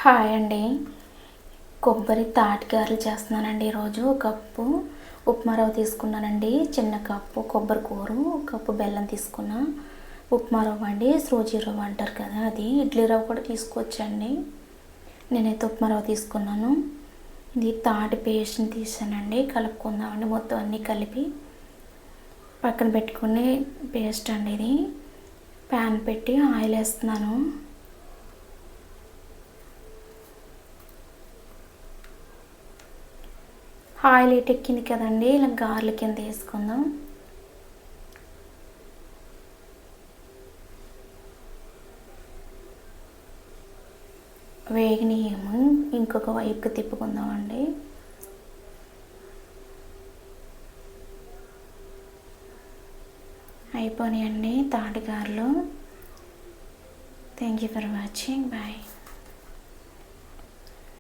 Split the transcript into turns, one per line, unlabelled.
Hi అండి. కొబ్బరి తాటిగారెలు చేస్తున్నానండి. ఈరోజు కప్పు ఉప్మా రవ్వ తీసుకున్నానండి. చిన్న కప్పు కొబ్బరి కూరు, కప్పు బెల్లం తీసుకున్నా. ఉప్మా రవ్వ అండి, సూజీ రవ్వ అంటారు కదా, అది ఇడ్లీ రవ్వ కూడా తీసుకోవచ్చండి. నేనైతే ఉప్మా రవ్వ తీసుకున్నాను. ఇది తాటి పేస్ట్ని తీసానండి. కలుపుకుందామండి. మొత్తం అన్నీ కలిపి పక్కన పెట్టుకుని పేస్ట్ అండి. ఇది ప్యాన్ పెట్టి ఆయిల్ వేస్తున్నాను. ఆయిల్ ఎక్కింది కదండి, ఇలా గార్ల కింద వేసుకుందాం. వేగినయేమో ఇంకొక వైపుకి తిప్పుకుందామండి. అయిపోయినాయండి తాటిగారెలు. Thank you for watching. Bye.